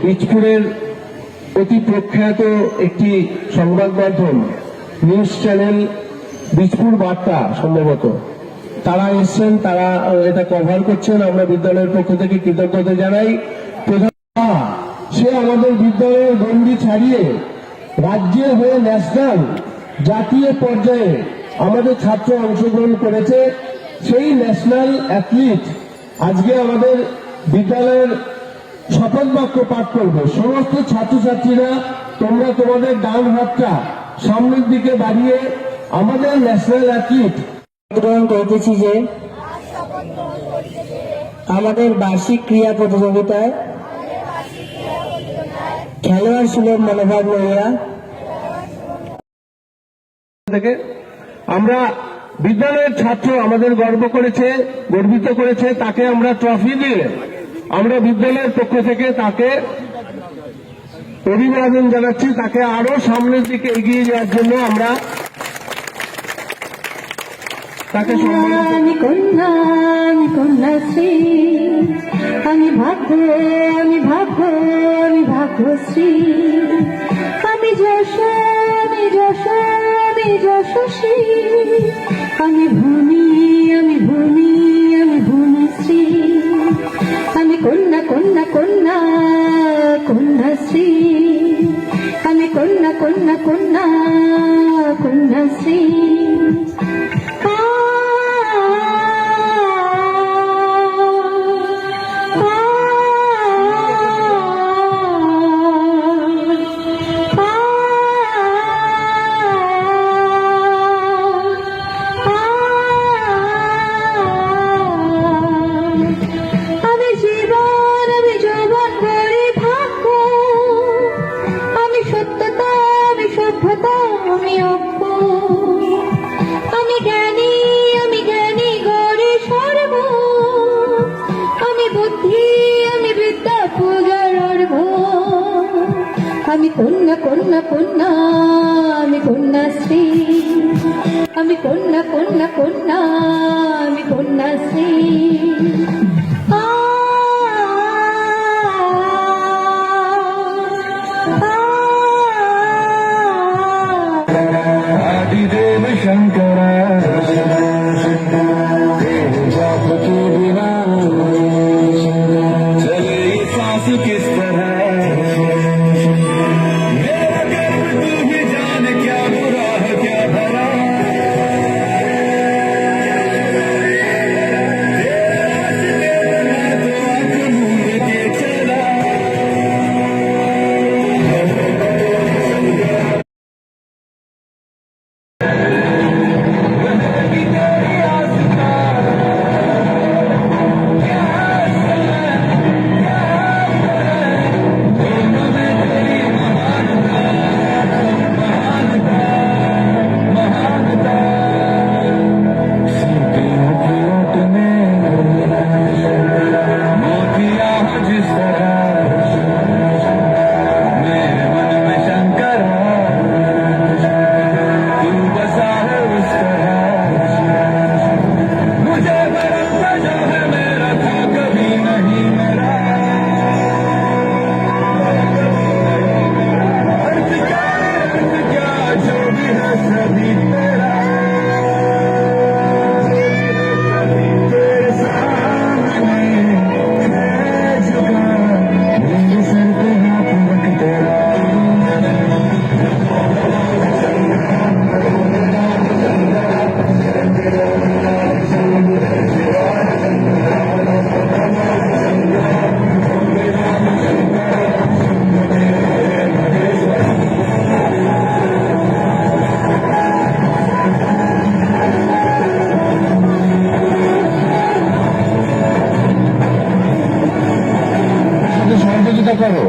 বীজপুরের অতি প্রখ্যাত একটি সংবাদ মাধ্যম নিউজ চ্যানেল বীজপুর বার্তা সম্ভবত তারা এসছেন, তারা এটা কভার করছেন। আমরা বিদ্যালয়ের পক্ষ থেকে কৃতজ্ঞতা জানাই। সে আমাদের বিদ্যালয়ের গণ্ডি ছাড়িয়ে রাজ্যে হয়ে ন্যাশনাল জাতীয় পর্যায়ে আমাদের ছাত্র অংশগ্রহণ করেছে। সেই ন্যাশনাল অ্যাথলিট আজকে আমাদের বিদ্যালয়ের শপথ বাক্য পাঠ করবে। সমস্ত ছাত্রছাত্রীরা তোমরা তোমাদের ডান হাতটা সামনের দিকে বাড়িয়ে আমাদের ন্যাশনাল অ্যাথলিট গ্রহণ করতেছি যে আমাদের বার্ষিক ক্রীড়া প্রতিযোগিতায় খেলোয়াড় সুলভ মনোভাব লইয়া থেকে আমরা বিদ্যালয়ের ছাত্র আমাদের গর্বিত করেছে, তাকে আমরা ট্রফি দিয়ে আমরা বিদ্যালয়ের পক্ষ থেকে তাকে অভিবাদন জানাচ্ছি। তাকে আরো সামনের দিকে এগিয়ে যাওয়ার জন্য আমরা তাকে আমি কন্যাশ্রী, আমি ভাগ্যশ্রী, আমি যশস্বী, আমি ভূমিশ্রী, আমি কন্যাশ্রী, আমি কন্যাশ্রী। আমি জ্ঞানী গড়ে সর্ব, আমি বুদ্ধি, আমি বিদ্যা পূজার অর্ঘ, আমি কন্যা, আমি কন্যাশ্রী, আমি আমি কন্যাশ্রী। आदिदेव शंकर जाप के बिना चले सांस किस तरह, मेरा गर्व तू ही जान, क्या बुरा है क्या भला, मैं तो आंख मूंद के चला। সহযোগিতা করো।